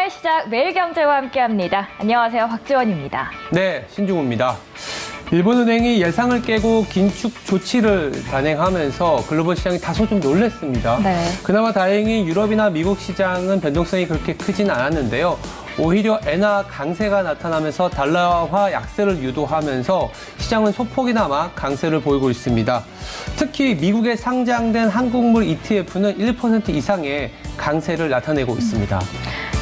오늘의 시작 매일경제와 함께합니다. 안녕하세요, 박지원입니다. 네, 신중우입니다. 일본은행이 예상을 깨고 긴축 조치를 단행하면서 글로벌 시장이 다소 좀 놀랐습니다. 네. 그나마 다행히 유럽이나 미국 시장은 변동성이 그렇게 크진 않았는데요. 오히려 엔화 강세가 나타나면서 달러화 약세를 유도하면서 시장은 소폭이나마 강세를 보이고 있습니다. 특히 미국에 상장된 한국물 ETF는 1% 이상의 강세를 나타내고 있습니다.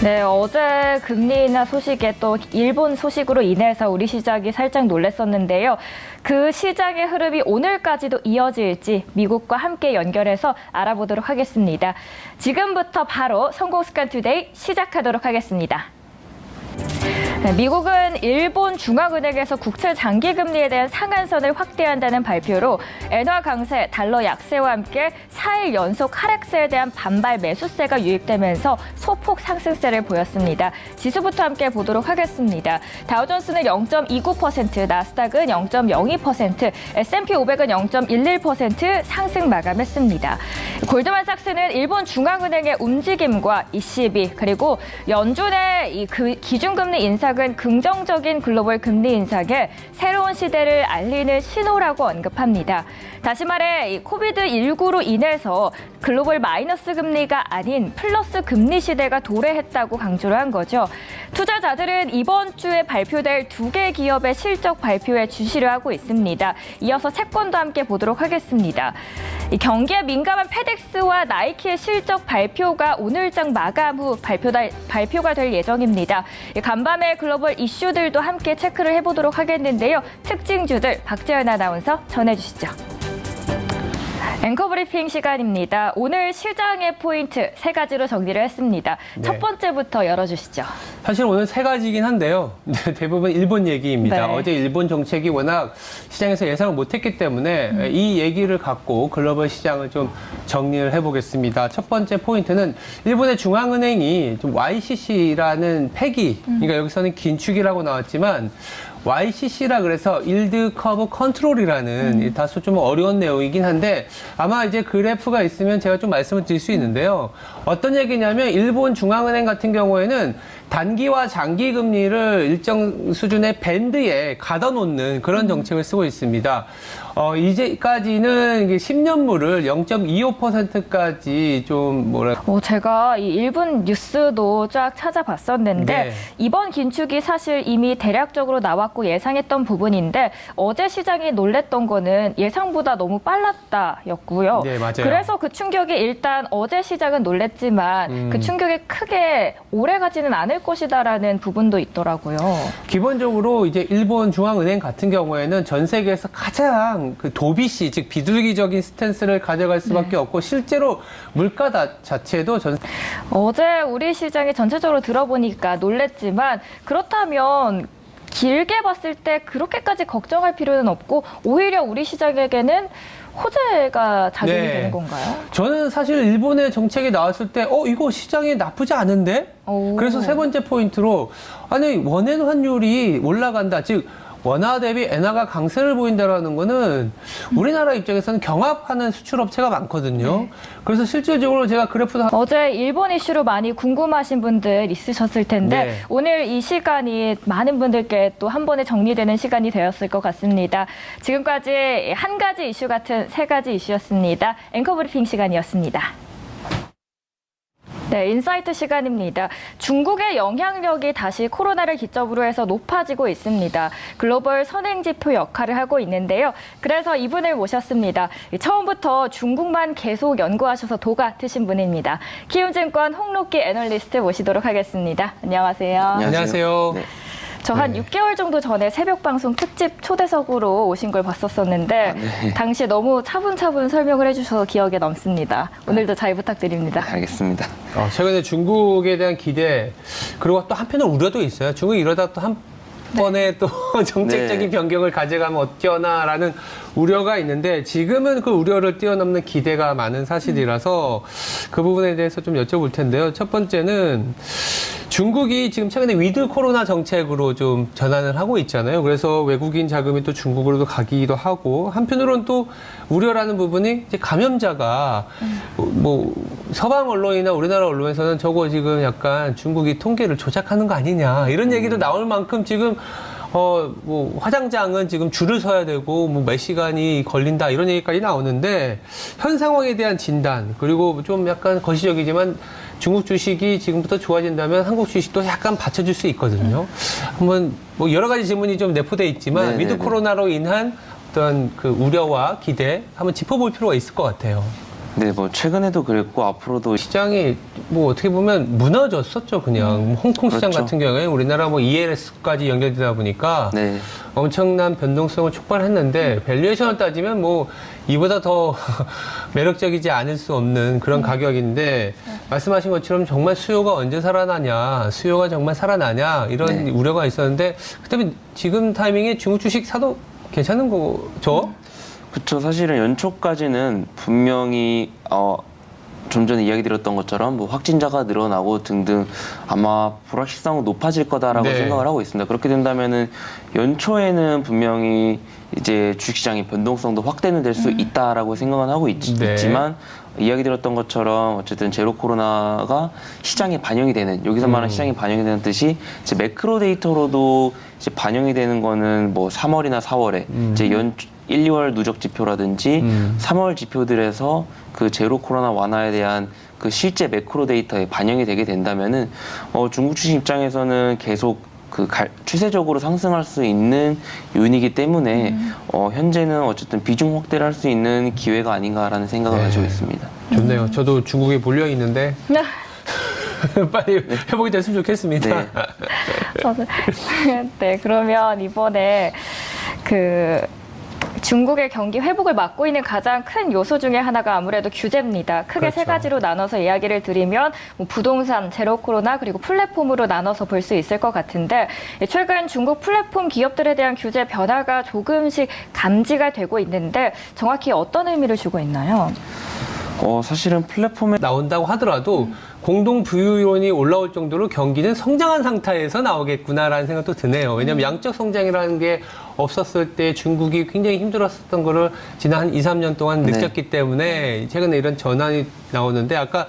네, 어제 금리 인하 소식에 또 일본 소식으로 인해서 우리 시장이 살짝 놀랐었는데요. 그 시장의 흐름이 오늘까지도 이어질지 미국과 함께 연결해서 알아보도록 하겠습니다. 지금부터 바로 성공스칸 투데이 시작하도록 하겠습니다. 네, 미국은 일본 중앙은행에서 국채 장기금리에 대한 상한선을 확대한다는 발표로 엔화 강세, 달러 약세와 함께 4일 연속 하락세에 대한 반발 매수세가 유입되면서 소폭 상승세를 보였습니다. 지수부터 함께 보도록 하겠습니다. 다우존스는 0.29%, 나스닥은 0.02%, S&P 500은 0.11% 상승 마감했습니다. 골드만삭스는 일본 중앙은행의 움직임과 ECB 그리고 연준의 이 기준금리 인상은 긍정적인 글로벌 금리 인상에 새로운 시대를 알리는 신호라고 언급합니다. 다시 말해 코비드19로 인해서 글로벌 마이너스 금리가 아닌 플러스 금리 시대가 도래했다고 강조를 한 거죠. 투자자들은 이번 주에 발표될 2개 기업의 실적 발표에 주시를 하고 있습니다. 이어서 채권도 함께 보도록 하겠습니다. 경기에 민감한 페덱스와 나이키의 실적 발표가 오늘장 마감 후 발표가 될 예정입니다. 간밤에 글로벌 이슈들도 함께 체크를 해보도록 하겠는데요. 특징주들 박재현 아나운서 전해주시죠. 앵커 브리핑 시간입니다. 오늘 시장의 포인트 3가지로 정리를 했습니다. 네. 첫 번째부터 열어주시죠. 사실 오늘 3가지긴 한데요. 대부분 일본 얘기입니다. 네. 어제 일본 정책이 워낙 시장에서 예상을 못했기 때문에 이 얘기를 갖고 글로벌 시장을 좀 정리를 해보겠습니다. 첫 번째 포인트는 일본의 중앙은행이 좀 YCC라는 패기, 그러니까 여기서는 긴축이라고 나왔지만 YCC라 그래서 일드 커브 컨트롤이라는 다소 좀 어려운 내용이긴 한데 아마 이제 그래프가 있으면 제가 좀 말씀을 드릴 수 있는데요. 어떤 얘기냐면 일본 중앙은행 같은 경우에는 단기와 장기 금리를 일정 수준의 밴드에 가둬놓는 그런 정책을 쓰고 있습니다. 이제까지는 10년물을 0.25%까지 좀 제가 이 일본 뉴스도 쫙 찾아봤었는데 네. 이번 긴축이 사실 이미 대략적으로 나왔고 예상했던 부분인데 어제 시장이 놀랬던 거는 예상보다 너무 빨랐다였고요. 네, 맞아요. 그래서 그 충격이 일단 어제 시장은 놀랬지만 그 충격이 크게 오래 가지는 않을 것이다라는 부분도 있더라고요. 기본적으로 이제 일본 중앙은행 같은 경우에는 전 세계에서 가장 그 도비시, 즉 비둘기적인 스탠스를 가져갈 수밖에 없고 실제로 물가 자체도 어제 우리 시장이 전체적으로 들어보니까 놀랬지만 그렇다면 길게 봤을 때 그렇게까지 걱정할 필요는 없고 오히려 우리 시장에게는 호재가 작용이 네. 되는 건가요? 저는 사실 일본의 정책이 나왔을 때 이거 시장이 나쁘지 않은데? 오. 그래서 세 번째 포인트로 아니 원엔 환율이 올라간다. 즉 원화 대비 엔화가 강세를 보인다라는 거는 우리나라 입장에서는 경합하는 수출업체가 많거든요. 네. 그래서 실질적으로 제가 그래프도 어제 일본 이슈로 많이 궁금하신 분들 있으셨을 텐데 네. 오늘 이 시간이 많은 분들께 또 한 번에 정리되는 시간이 되었을 것 같습니다. 지금까지 한 가지 이슈 같은 3가지 이슈였습니다. 앵커 브리핑 시간이었습니다. 네, 인사이트 시간입니다. 중국의 영향력이 다시 코로나를 기점으로 해서 높아지고 있습니다. 글로벌 선행지표 역할을 하고 있는데요. 그래서 이분을 모셨습니다. 처음부터 중국만 계속 연구하셔서 도가 트신 분입니다. 키움증권 홍록기 애널리스트 모시도록 하겠습니다. 안녕하세요. 안녕하세요. 네. 저 한 네. 6개월 정도 전에 새벽방송 특집 초대석으로 오신 걸 봤었었는데 네. 당시에 너무 차분차분 설명을 해주셔서 기억에 남습니다. 오늘도 잘 부탁드립니다. 알겠습니다. 최근에 중국에 대한 기대 그리고 또 한편으로 우려도 있어요. 중국이 이러다 또 한 번에 또 정책적인 네. 변경을 가져가면 어쩌나라는 우려가 있는데 지금은 그 우려를 뛰어넘는 기대가 많은 사실이라서 그 부분에 대해서 좀 여쭤볼 텐데요. 첫 번째는 중국이 지금 최근에 위드 코로나 정책으로 좀 전환을 하고 있잖아요. 그래서 외국인 자금이 또 중국으로도 가기도 하고 한편으로는 또 우려라는 부분이 이제 감염자가 뭐 서방 언론이나 우리나라 언론에서는 저거 지금 약간 중국이 통계를 조작하는 거 아니냐 이런 얘기도 나올 만큼 지금 뭐 화장장은 지금 줄을 서야 되고 뭐 몇 시간이 걸린다 이런 얘기까지 나오는데 현 상황에 대한 진단 그리고 좀 약간 거시적이지만 중국 주식이 지금부터 좋아진다면 한국 주식도 약간 받쳐줄 수 있거든요. 한번 뭐 여러 가지 질문이 좀 내포돼 있지만 위드 코로나로 인한 어떤 그 우려와 기대 한번 짚어볼 필요가 있을 것 같아요. 네, 뭐 최근에도 그랬고 앞으로도 시장이 뭐 어떻게 보면 무너졌었죠, 그냥. 홍콩 시장 그렇죠. 같은 경우에 우리나라 뭐 ELS까지 연결되다 보니까 네. 엄청난 변동성을 촉발했는데 밸류에이션을 따지면 뭐 이보다 더 매력적이지 않을 수 없는 그런 가격인데 말씀하신 것처럼 정말 수요가 언제 살아나냐, 수요가 정말 살아나냐 이런 우려가 있었는데 그다음에 지금 타이밍에 중국 주식 사도 괜찮은 거죠? 그쵸. 사실은 연초까지는 분명히 좀 전에 이야기 드렸던 것처럼 뭐 확진자가 늘어나고 등등 아마 불확실성은 높아질 거다라고 생각을 하고 있습니다. 그렇게 된다면은 연초에는 분명히 이제 주식시장의 변동성도 확대는 될 수 있다라고 생각은 하고 있지만 이야기 드렸던 것처럼 어쨌든 제로 코로나가 시장에 반영이 되는 여기서 말하는 시장에 반영이 되는 뜻이 이제 매크로 데이터로도 이제 반영이 되는 거는 뭐 3월이나 4월에 이제 1, 2월 누적 지표라든지 3월 지표들에서 그 제로 코로나 완화에 대한 그 실제 매크로 데이터에 반영이 되게 된다면은 중국 주식 입장에서는 계속 그 추세적으로 상승할 수 있는 요인이기 때문에 현재는 어쨌든 비중 확대를 할 수 있는 기회가 아닌가라는 생각을 가지고 있습니다. 좋네요. 저도 중국에 몰려 있는데 빨리 회복이 됐으면 좋겠습니다. 네. 네, 그러면 이번에 그 중국의 경기 회복을 막고 있는 가장 큰 요소 중에 하나가 아무래도 규제입니다. 크게 세 가지로 나눠서 이야기를 드리면 뭐 부동산, 제로 코로나 그리고 플랫폼으로 나눠서 볼 수 있을 것 같은데 최근 중국 플랫폼 기업들에 대한 규제 변화가 조금씩 감지가 되고 있는데 정확히 어떤 의미를 주고 있나요? 사실은 플랫폼에 나온다고 하더라도 공동 부유론이 올라올 정도로 경기는 성장한 상태에서 나오겠구나라는 생각도 드네요. 왜냐하면 양적 성장이라는 게 없었을 때 중국이 굉장히 힘들었었던 거를 지난 한 2, 3년 동안 느꼈기 때문에 최근에 이런 전환이 나오는데 아까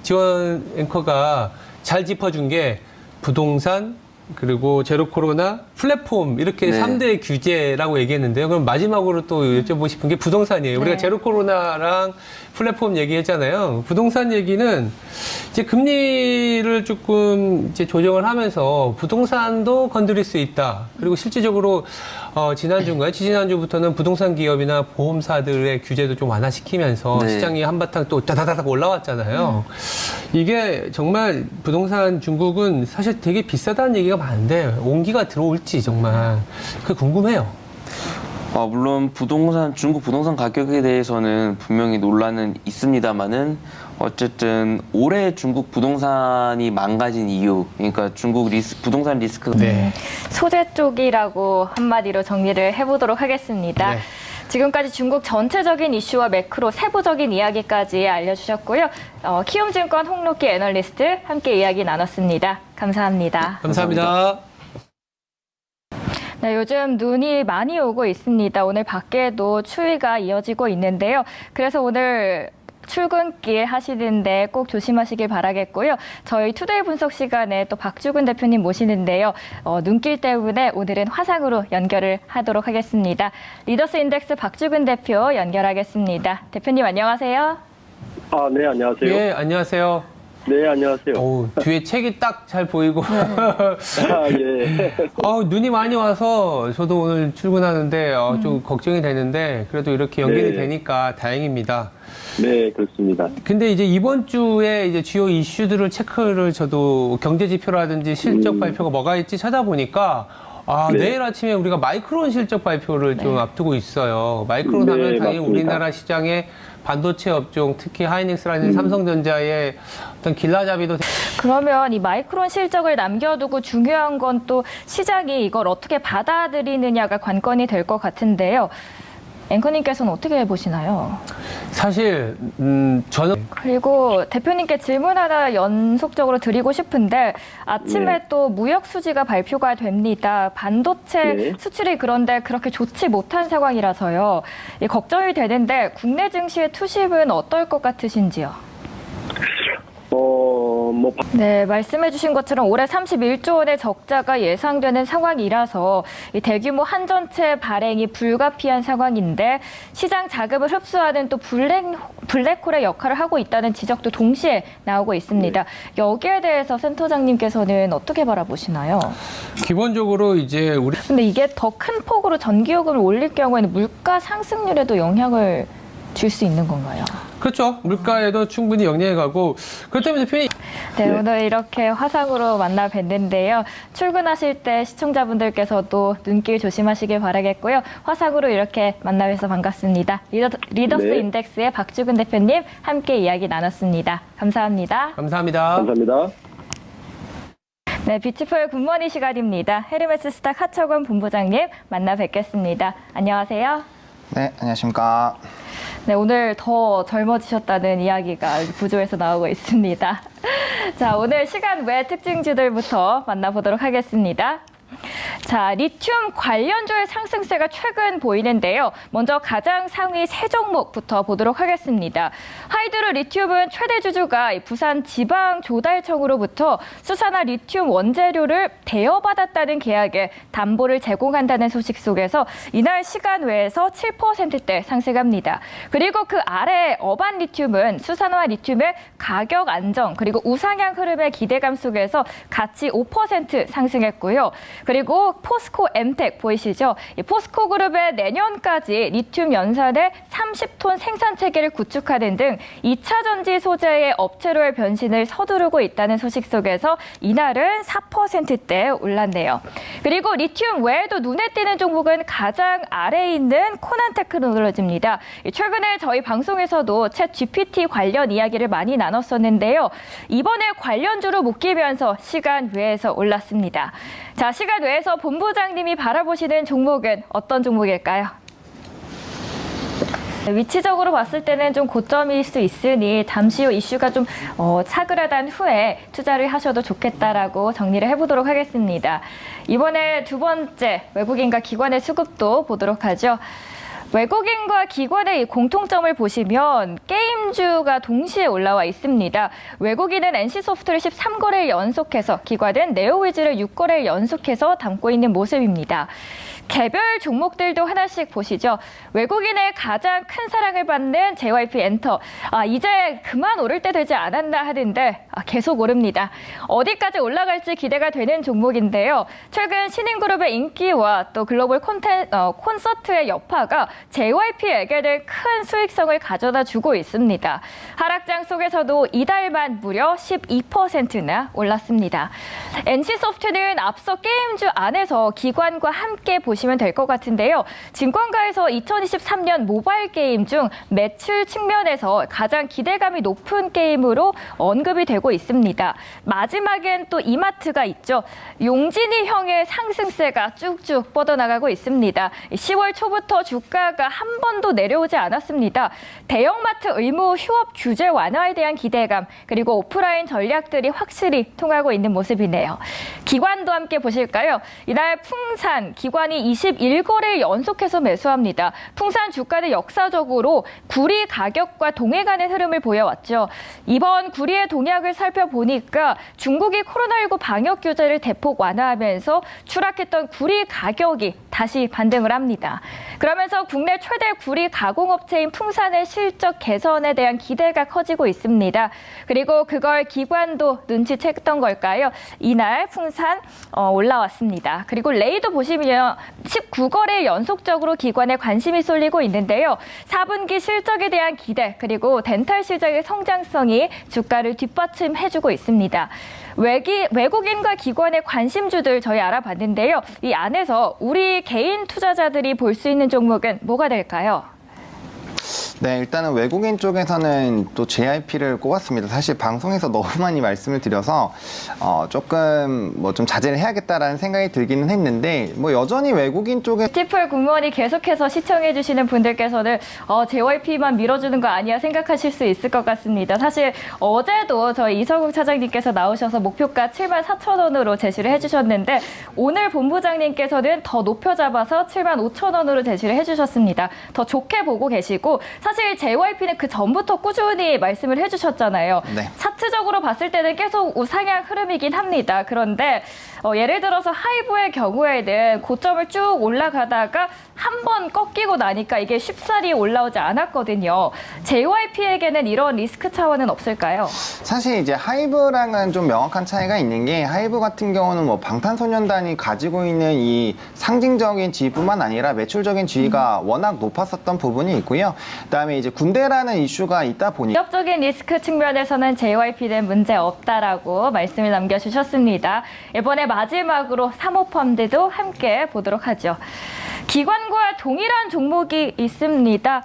지원 앵커가 잘 짚어준 게 부동산 그리고 제로 코로나, 플랫폼 이렇게 3대 규제라고 얘기했는데요. 그럼 마지막으로 또 여쭤보고 싶은 게 부동산이에요. 우리가 제로 코로나랑 플랫폼 얘기했잖아요. 부동산 얘기는 이제 금리를 조금 이제 조정을 하면서 부동산도 건드릴 수 있다. 그리고 실질적으로 지난주인가요? 지지난주부터는 부동산 기업이나 보험사들의 규제도 좀 완화시키면서 시장이 한바탕 또 따다다닥 올라왔잖아요. 이게 정말 부동산 중국은 사실 되게 비싸다는 얘기가 많은데 온기가 들어올지 정말 그게 궁금해요. 물론 중국 부동산 가격에 대해서는 분명히 논란은 있습니다만은 어쨌든 올해 중국 부동산이 망가진 이유, 그러니까 중국 부동산 리스크가 소재 쪽이라고 한마디로 정리를 해보도록 하겠습니다. 지금까지 중국 전체적인 이슈와 매크로 세부적인 이야기까지 알려주셨고요. 키움증권 홍록기 애널리스트 함께 이야기 나눴습니다. 감사합니다. 감사합니다. 네, 요즘 눈이 많이 오고 있습니다. 오늘 밖에도 추위가 이어지고 있는데요. 그래서 오늘 출근길 하시는데 꼭 조심하시길 바라겠고요. 저희 투데이 분석 시간에 또 박주근 대표님 모시는데요. 눈길 때문에 오늘은 화상으로 연결을 하도록 하겠습니다. 리더스 인덱스 박주근 대표 연결하겠습니다. 대표님 안녕하세요. 네, 안녕하세요. 예, 안녕하세요. 네, 안녕하세요. 뒤에 책이 딱 잘 보이고. 예. 눈이 많이 와서 저도 오늘 출근하는데 좀 걱정이 되는데 그래도 이렇게 연결이 되니까 다행입니다. 네, 그렇습니다. 근데 이제 이번 주에 이제 주요 이슈들을 체크를 저도 경제 지표라든지 실적 발표가 뭐가 있지 찾아보니까 내일 아침에 우리가 마이크론 실적 발표를 좀 앞두고 있어요. 마이크론 하면 당연히 맞습니다. 우리나라 시장의 반도체 업종, 특히 하이닉스라든지 삼성전자의 어떤 길라잡이도. 그러면 이 마이크론 실적을 남겨두고 중요한 건 또 시장이 이걸 어떻게 받아들이느냐가 관건이 될 것 같은데요. 앵커님께서는 어떻게 보시나요? 사실 저는 그리고 대표님께 질문 하나 연속적으로 드리고 싶은데 아침에 네. 또 무역 수지가 발표가 됩니다. 반도체 네. 수출이 그런데 그렇게 좋지 못한 상황이라서요. 걱정이 되는데 국내 증시의 투심은 어떨 것 같으신지요? 네, 말씀해 주신 것처럼 올해 31조 원의 적자가 예상되는 상황이라서 이 대규모 한전체 발행이 불가피한 상황인데 시장 자금을 흡수하는 또 블랙홀의 역할을 하고 있다는 지적도 동시에 나오고 있습니다. 여기에 대해서 센터장님께서는 어떻게 바라보시나요? 기본적으로 이제 우리 근데 이게 더 큰 폭으로 전기요금을 올릴 경우에는 물가 상승률에도 영향을 줄 수 있는 건가요? 그렇죠. 물가에도 충분히 영향이 가고 그렇다면 대표님 네, 오늘 이렇게 화상으로 만나 뵀는데요. 출근하실 때 시청자분들께서도 눈길 조심하시길 바라겠고요. 화상으로 이렇게 만나 뵈서 반갑습니다. 리더스 네. 인덱스의 박주근 대표님 함께 이야기 나눴습니다. 감사합니다. 감사합니다. 감사합니다. 네, 뷰티풀 굿모닝 시간입니다. 헤르메스 스탁 하철권 본부장님 만나 뵙겠습니다. 안녕하세요. 네, 안녕하십니까. 네, 오늘 더 젊어지셨다는 이야기가 부조에서 나오고 있습니다. 자, 오늘 시간 외 특징주들부터 만나보도록 하겠습니다. 자, 리튬 관련주의 상승세가 최근 보이는데요. 먼저 가장 상위 세 종목부터 보도록 하겠습니다. 하이드로 리튬은 최대 주주가 부산 지방조달청으로부터 수산화 리튬 원재료를 대여받았다는 계약에 담보를 제공한다는 소식 속에서 이날 시간 외에서 7%대 상승합니다. 그리고 그 아래 어반 리튬은 수산화 리튬의 가격 안정 그리고 우상향 흐름의 기대감 속에서 같이 5% 상승했고요. 그리고 포스코 엠텍 보이시죠? 이 포스코 그룹의 내년까지 리튬 연산의 30톤 생산 체계를 구축하는 등 2차 전지 소재의 업체로의 변신을 서두르고 있다는 소식 속에서 이날은 4%대 올랐네요. 그리고 리튬 외에도 눈에 띄는 종목은 가장 아래에 있는 코난 테크놀로지입니다. 최근에 저희 방송에서도 챗 GPT 관련 이야기를 많이 나눴었는데요. 이번에 관련주로 묶이면서 시간 외에서 올랐습니다. 자, 시간 외에서 본부장님이 바라보시는 종목은 어떤 종목일까요? 위치적으로 봤을 때는 좀 고점일 수 있으니 잠시 후 이슈가 좀 차그라단 후에 투자를 하셔도 좋겠다라고 정리를 해보도록 하겠습니다. 이번에 두 번째 외국인과 기관의 수급도 보도록 하죠. 외국인과 기관의 공통점을 보시면 게임주가 동시에 올라와 있습니다. 외국인은 NC소프트를 13거래일 연속해서, 기관은 네오위즈를 6거래일 연속해서 담고 있는 모습입니다. 개별 종목들도 하나씩 보시죠. 외국인의 가장 큰 사랑을 받는 JYP 엔터. 이제 그만 오를 때 되지 않았나 하는데 계속 오릅니다. 어디까지 올라갈지 기대가 되는 종목인데요. 최근 신인그룹의 인기와 또 글로벌 콘서트의 여파가 JYP에게는 큰 수익성을 가져다 주고 있습니다. 하락장 속에서도 이달만 무려 12%나 올랐습니다. NC소프트는 앞서 게임주 안에서 기관과 함께 보시면 될 것 같은데요. 증권가에서 2023년 모바일 게임 중 매출 측면에서 가장 기대감이 높은 게임으로 언급이 되고 있습니다. 마지막엔 또 이마트가 있죠. 용진이 형의 상승세가 쭉쭉 뻗어나가고 있습니다. 10월 초부터 주가가 한 번도 내려오지 않았습니다. 대형마트 의무 휴업 규제 완화에 대한 기대감, 그리고 오프라인 전략들이 확실히 통하고 있는 모습이네요. 기관도 함께 보실까요? 이날 풍산 기관이 21거래일 연속해서 매수합니다. 풍산 주가는 역사적으로 구리 가격과 동행하는 흐름을 보여왔죠. 이번 구리의 동향을 살펴보니까 중국이 코로나19 방역 규제를 대폭 완화하면서 추락했던 구리 가격이 다시 반등을 합니다. 그러면서 국내 최대 구리 가공업체인 풍산의 실적 개선에 대한 기대가 커지고 있습니다. 그리고 그걸 기관도 눈치챘던 걸까요? 이날 풍산 올라왔습니다. 그리고 레이도 보시면 19거래일 연속적으로 기관에 관심이 쏠리고 있는데요. 4분기 실적에 대한 기대, 그리고 덴탈 시장의 성장성이 주가를 뒷받침해주고 있습니다. 외국인과 기관의 관심주들 저희 알아봤는데요. 이 안에서 우리 개인 투자자들이 볼 수 있는 종목은 뭐가 될까요? 네, 일단은 외국인 쪽에서는 또 JYP를 꼽았습니다. 사실 방송에서 너무 많이 말씀을 드려서 조금 뭐 좀 자제를 해야겠다라는 생각이 들기는 했는데 뭐 여전히 외국인 쪽에 뷰티풀 공무원이 계속해서 시청해주시는 분들께서는 JYP만 밀어주는 거 아니야 생각하실 수 있을 것 같습니다. 사실 어제도 저희 이성국 차장님께서 나오셔서 목표가 74,000원으로 제시를 해주셨는데 오늘 본부장님께서는 더 높여 잡아서 75,000원으로 제시를 해주셨습니다. 더 좋게 보고 계시고 사실 JYP는 그 전부터 꾸준히 말씀을 해주셨잖아요. 네. 차트적으로 봤을 때는 계속 우상향 흐름이긴 합니다. 그런데 예를 들어서 하이브의 경우에는 고점을 쭉 올라가다가 한 번 꺾이고 나니까 이게 쉽사리 올라오지 않았거든요. JYP에게는 이런 리스크 차원은 없을까요? 사실 이제 하이브랑은 좀 명확한 차이가 있는 게 하이브 같은 경우는 뭐 방탄소년단이 가지고 있는 이 상징적인 지위뿐만 아니라 매출적인 지위가 워낙 높았었던 부분이 있고요. 그다음에 이제 군대라는 이슈가 있다 보니 기업적인 리스크 측면에서는 JYP는 문제 없다라고 말씀을 남겨주셨습니다. 이번에 마지막으로 사모펀드도 함께 보도록 하죠. 기관과 동일한 종목이 있습니다.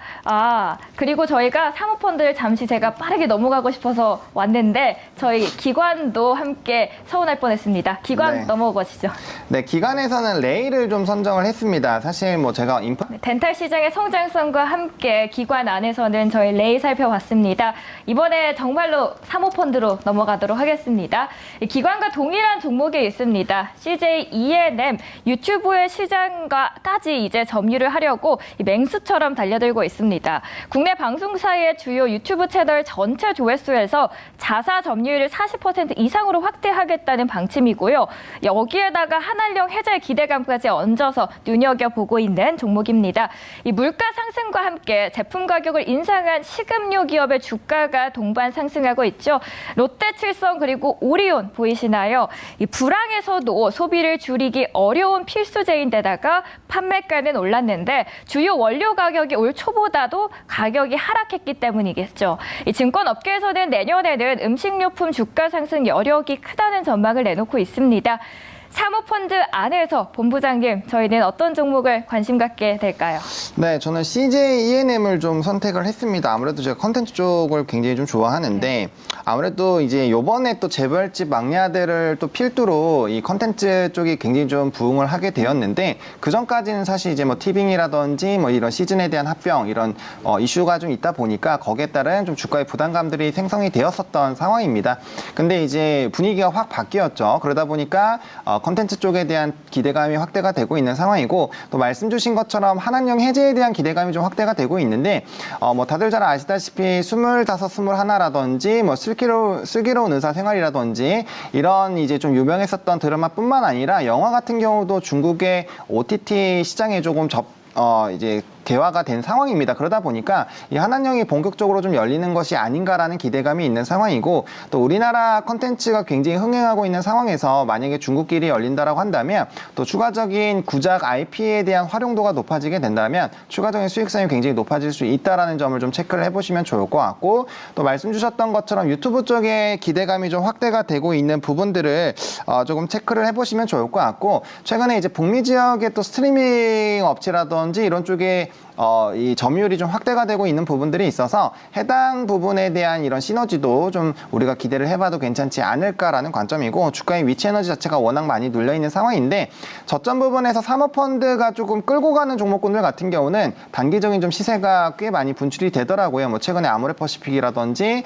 그리고 저희가 사모펀드를 잠시 제가 빠르게 넘어가고 싶어서 왔는데 저희 기관도 함께 서운할 뻔했습니다. 기관 네. 넘어가시죠. 네, 기관에서는 레이를 좀 선정을 했습니다. 사실 뭐 제가 덴탈 시장의 성장성과 함께 기관 안에서는 저희 레이 살펴봤습니다. 이번에 정말로 사모펀드로 넘어가도록 하겠습니다. 기관과 동일한 종목이 있습니다. CJ E&M 유튜브의 시장과까지 이제 점유를 하려고 맹수처럼 달려들고 있습니다. 국내 방송사의 주요 유튜브 채널 전체 조회수에서 자사 점유율을 40% 이상으로 확대하겠다는 방침이고요. 여기에다가 한한령 해제 기대감까지 얹어서 눈여겨보고 있는 종목입니다. 이 물가 상승과 함께 제품 가격을 인상한 식음료 기업의 주가가 동반 상승하고 있죠. 롯데칠성 그리고 오리온 보이시나요? 이 불황에서도 소비를 줄이기 어려운 필수제인데다가 판매가는 올랐는데 주요 원료 가격이 올 초보다도 가격이 하락했기 때문이겠죠. 이 증권업계에서는 내년에는 음식료품 주가 상승 여력이 크다는 전망을 내놓고 있습니다. 사모펀드 안에서 본부장님, 저희는 어떤 종목을 관심 갖게 될까요? 네, 저는 CJ E&M을 좀 선택을 했습니다. 아무래도 제가 컨텐츠 쪽을 굉장히 좀 좋아하는데 아무래도 이제 요번에 또 재벌집 막내 아들을 또 필두로 이 컨텐츠 쪽이 굉장히 좀 부흥을 하게 되었는데 그 전까지는 사실 이제 뭐 티빙이라든지 뭐 이런 시즌에 대한 합병 이런 이슈가 좀 있다 보니까 거기에 따른 좀 주가의 부담감들이 생성이 되었었던 상황입니다. 근데 이제 분위기가 확 바뀌었죠. 그러다 보니까 컨텐츠 쪽에 대한 기대감이 확대가 되고 있는 상황이고 또 말씀 주신 것처럼 한한령 해제에 대한 기대감이 좀 확대가 되고 있는데 뭐 다들 잘 아시다시피 25, 21라든지 뭐 슬기로운 의사생활이라든지 이런 이제 좀 유명했었던 드라마뿐만 아니라 영화 같은 경우도 중국의 OTT 시장에 조금 이제 개화가 된 상황입니다. 그러다 보니까 이 한한령이 본격적으로 좀 열리는 것이 아닌가라는 기대감이 있는 상황이고 또 우리나라 컨텐츠가 굉장히 흥행하고 있는 상황에서 만약에 중국끼리 열린다라고 한다면 또 추가적인 구작 IP에 대한 활용도가 높아지게 된다면 추가적인 수익성이 굉장히 높아질 수 있다라는 점을 좀 체크를 해보시면 좋을 것 같고 또 말씀 주셨던 것처럼 유튜브 쪽에 기대감이 좀 확대가 되고 있는 부분들을 조금 체크를 해보시면 좋을 것 같고 최근에 이제 북미 지역의 또 스트리밍 업체라든지 이런 쪽에 이 점유율이 좀 확대가 되고 있는 부분들이 있어서 해당 부분에 대한 이런 시너지도 좀 우리가 기대를 해봐도 괜찮지 않을까라는 관점이고 주가의 위치 에너지 자체가 워낙 많이 눌려있는 상황인데 저점 부분에서 사모펀드가 조금 끌고 가는 종목군들 같은 경우는 단기적인 좀 시세가 꽤 많이 분출이 되더라고요. 뭐 최근에 아모레퍼시픽이라든지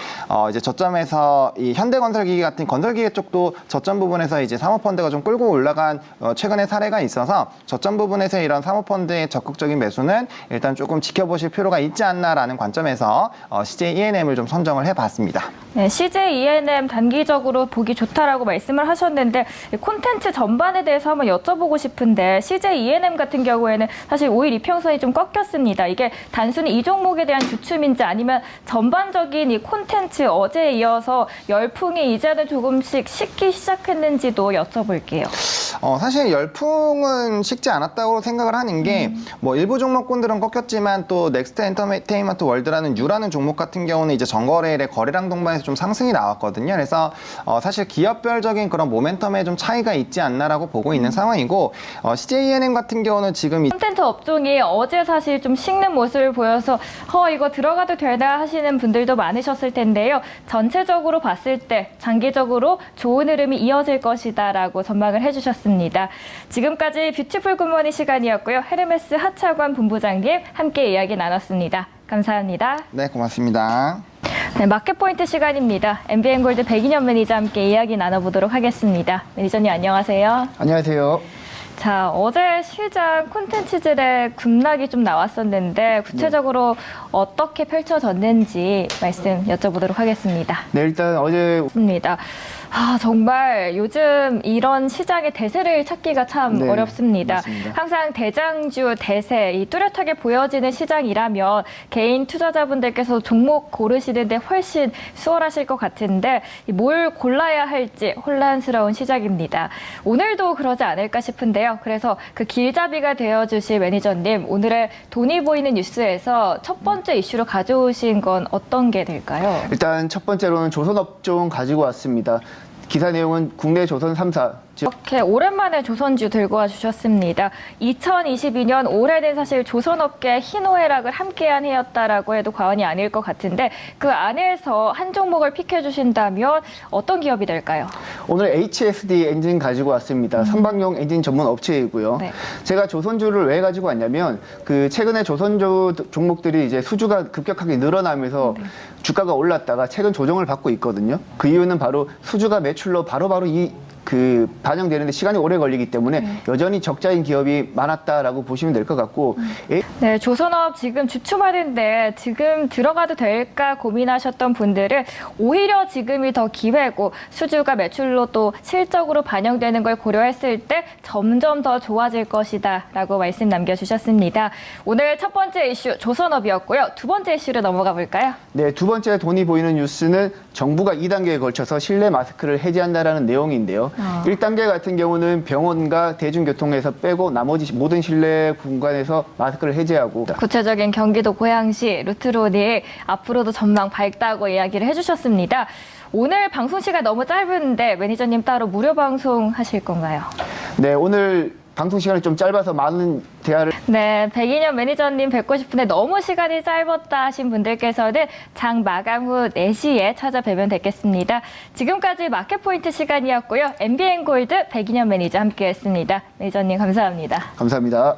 이제 저점에서 이 현대건설기기 같은 건설기계 쪽도 저점 부분에서 이제 사모펀드가 좀 끌고 올라간 최근의 사례가 있어서 저점 부분에서 이런 사모펀드의 적극적인 매수는 일단 조금 지켜보실 필요가 있지 않나라는 관점에서 CJ E&M을 좀 선정을 해봤습니다. 네, CJ E&M 단기적으로 보기 좋다라고 말씀을 하셨는데 콘텐츠 전반에 대해서 한번 여쭤보고 싶은데 CJ E&M 같은 경우에는 사실 5일 이평선이 좀 꺾였습니다. 이게 단순히 이 종목에 대한 주춤인지 아니면 전반적인 이 콘텐츠 어제에 이어서 열풍이 이제는 조금씩 식기 시작했는지도 여쭤볼게요. 사실 열풍은 식지 않았다고 생각을 하는 게 뭐 일부 종목군들은 꺾였지만 또 넥스트 엔터테인먼트 월드라는 U라는 종목 같은 경우는 이제 전거래일에 거래량 동반해서 좀 상승이 나왔거든요. 그래서 사실 기업별적인 그런 모멘텀에 좀 차이가 있지 않나라고 보고 있는 상황이고 CJENM 같은 경우는 지금 콘텐츠 업종이 어제 사실 좀 식는 모습을 보여서 이거 들어가도 되나 하시는 분들도 많으셨을 텐데요. 전체적으로 봤을 때 장기적으로 좋은 흐름이 이어질 것이다라고 전망을 해주셨습니다. 지금까지 뷰티풀 굿모닝 시간이었고요. 헤르메스 하차관 본부장님 함께 이야기 나눴습니다. 감사합니다. 네, 고맙습니다. 네, 마켓포인트 시간입니다. MBN골드 백인현 매니저 함께 이야기 나눠보도록 하겠습니다. 매니저님 안녕하세요. 안녕하세요. 자, 어제 시장 콘텐츠들의 급락이 좀 나왔었는데 구체적으로 어떻게 펼쳐졌는지 말씀 여쭤보도록 하겠습니다. 네, 일단 어제 맞습니다. 정말 요즘 이런 시장의 대세를 찾기가 참 네, 어렵습니다. 맞습니다. 항상 대장주, 대세, 이 뚜렷하게 보여지는 시장이라면 개인 투자자분들께서 종목 고르시는데 훨씬 수월하실 것 같은데 뭘 골라야 할지 혼란스러운 시작입니다. 오늘도 그러지 않을까 싶은데요. 그래서 그 길잡이가 되어주실 매니저님, 오늘의 돈이 보이는 뉴스에서 첫 번째 이슈로 가져오신 건 어떤 게 될까요? 일단 첫 번째로는 조선업종 가지고 왔습니다. 기사 내용은 국내 조선 3사, 즉 이렇게 오랜만에 조선주 들고 와주셨습니다. 2022년 올해는 사실 조선업계의 희노애락을 함께한 해였다라고 해도 과언이 아닐 것 같은데 그 안에서 한 종목을 픽해주신다면 어떤 기업이 될까요? 오늘 HSD 엔진 가지고 왔습니다. 선박용 엔진 전문 업체이고요. 네. 제가 조선주를 왜 가지고 왔냐면 그 최근에 조선주 종목들이 이제 수주가 급격하게 늘어나면서 주가가 올랐다가 최근 조정을 받고 있거든요. 그 이유는 바로 수주가 매출로 바로바로 반영되는데 시간이 오래 걸리기 때문에 여전히 적자인 기업이 많았다라고 보시면 될 것 같고 네, 조선업 지금 주춤하는데 지금 들어가도 될까 고민하셨던 분들은 오히려 지금이 더 기회고 수주가 매출로 또 실적으로 반영되는 걸 고려했을 때 점점 더 좋아질 것이다 라고 말씀 남겨주셨습니다. 오늘 첫 번째 이슈 조선업이었고요. 두 번째 이슈로 넘어가 볼까요? 네, 두 번째 돈이 보이는 뉴스는 정부가 2단계에 걸쳐서 실내 마스크를 해제한다라는 내용인데요. 1단계 같은 경우는 병원과 대중교통에서 빼고 나머지 모든 실내 공간에서 마스크를 해제하고 구체적인 경기도 고양시 루트론이 앞으로도 전망 밝다고 이야기를 해주셨습니다. 오늘 방송 시간 너무 짧은데 매니저님 따로 무료 방송 하실 건가요? 네, 오늘 방송 시간이 좀 짧아서 많은 대화를 네, 백인현 매니저님 뵙고 싶은데 너무 시간이 짧았다 하신 분들께서는 장 마감 후 4시에 찾아뵈면 되겠습니다. 지금까지 마켓포인트 시간이었고요. MBN골드 백인현 매니저 함께했습니다. 매니저님 감사합니다. 감사합니다.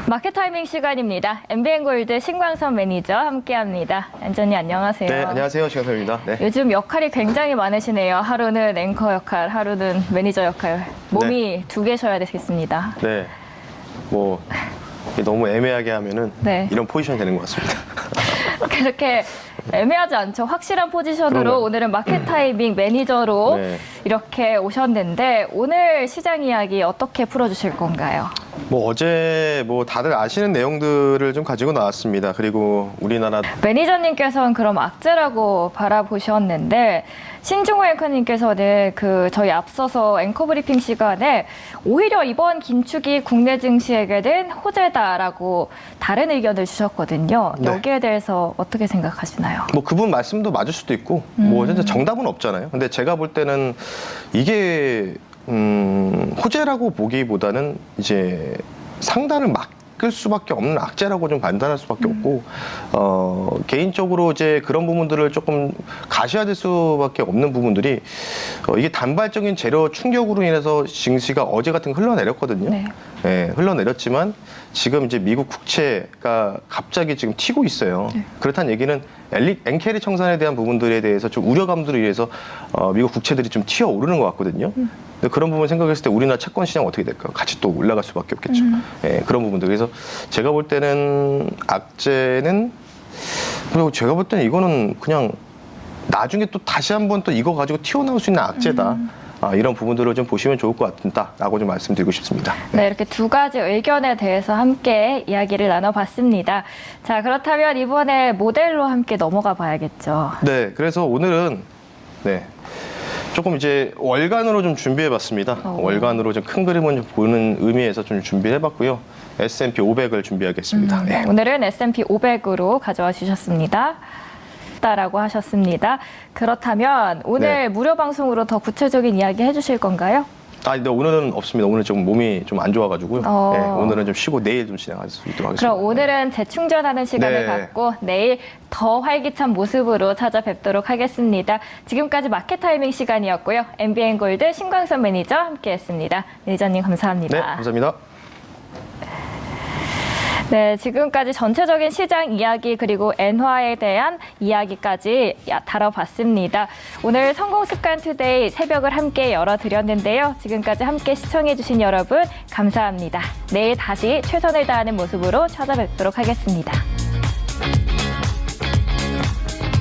마켓 타이밍 시간입니다. MBN골드 신광선 매니저 함께합니다. 안전히 안녕하세요. 네, 안녕하세요. 신광선입니다. 네. 요즘 역할이 굉장히 많으시네요. 하루는 앵커 역할, 하루는 매니저 역할. 몸이 두 개셔야 되겠습니다. 네. 뭐 이게 너무 애매하게 하면은 네. 이런 포지션이 되는 것 같습니다. 그렇게 애매하지 않죠. 확실한 포지션으로 그럼요. 오늘은 마켓 타이밍 매니저로 네. 이렇게 오셨는데 오늘 시장 이야기 어떻게 풀어주실 건가요? 뭐 어제 뭐 다들 아시는 내용들을 좀 가지고 나왔습니다. 그리고 우리나라 매니저님께서는 그럼 악재라고 바라보셨는데 신중호 앵커님께서는 저희 앞서서 앵커 브리핑 시간에 오히려 이번 긴축이 국내 증시에게는 호재다라고 다른 의견을 주셨거든요. 네. 여기에 대해서 어떻게 생각하시나요? 뭐 그분 말씀도 맞을 수도 있고 뭐 진짜 정답은 없잖아요. 근데 제가 볼 때는 이게 호재라고 보기보다는 이제 상단을 막을 수밖에 없는 악재라고 좀 판단할 수밖에 없고 개인적으로 이제 그런 부분들을 조금 가셔야 될 수밖에 없는 부분들이 이게 단발적인 재료 충격으로 인해서 증시가 어제 같은 거 흘러내렸거든요. 네. 네, 흘러내렸지만 지금 이제 미국 국채가 갑자기 지금 튀고 있어요. 그렇다는 얘기는 엔캐리 청산에 대한 부분들에 대해서 좀 우려감들에 의해서 미국 국채들이 좀 튀어 오르는 것 같거든요. 근데 그런 부분 생각했을 때 우리나라 채권 시장 어떻게 될까요? 같이 또 올라갈 수밖에 없겠죠. 예, 그런 부분들. 그래서 제가 볼 때는 악재는 그리고 제가 볼 때는 이거는 그냥 나중에 또 다시 한번 또 이거 가지고 튀어나올 수 있는 악재다. 이런 부분들을 좀 보시면 좋을 것 같다라고 좀 말씀드리고 싶습니다. 네, 이렇게 두 가지 의견에 대해서 함께 이야기를 나눠봤습니다. 자, 그렇다면 이번에 모델로 함께 넘어가 봐야겠죠. 네, 그래서 오늘은 네, 조금 이제 월간으로 좀 준비해봤습니다. 월간으로 좀 큰 그림을 좀 보는 의미에서 좀 준비해봤고요. S&P 500을 준비하겠습니다. 네. 오늘은 S&P 500으로 가져와 주셨습니다. 라고 하셨습니다. 그렇다면 오늘 네. 무료 방송으로 더 구체적인 이야기 해주실 건가요? 근데 오늘은 없습니다. 오늘 좀 몸이 좀 안 좋아가지고요. 어. 네, 오늘은 좀 쉬고 내일 좀 진행할 수 있도록 하겠습니다. 그럼 오늘은 재충전하는 시간을 네. 갖고 내일 더 활기찬 모습으로 찾아뵙도록 하겠습니다. 지금까지 마켓 타이밍 시간이었고요. MBN 골드 신광선 매니저 함께했습니다. 매니저님 감사합니다. 네, 감사합니다. 네, 지금까지 전체적인 시장 이야기 그리고 엔화에 대한 이야기까지 다뤄봤습니다. 오늘 성공습관 투데이 새벽을 함께 열어드렸는데요. 지금까지 함께 시청해주신 여러분 감사합니다. 내일 다시 최선을 다하는 모습으로 찾아뵙도록 하겠습니다.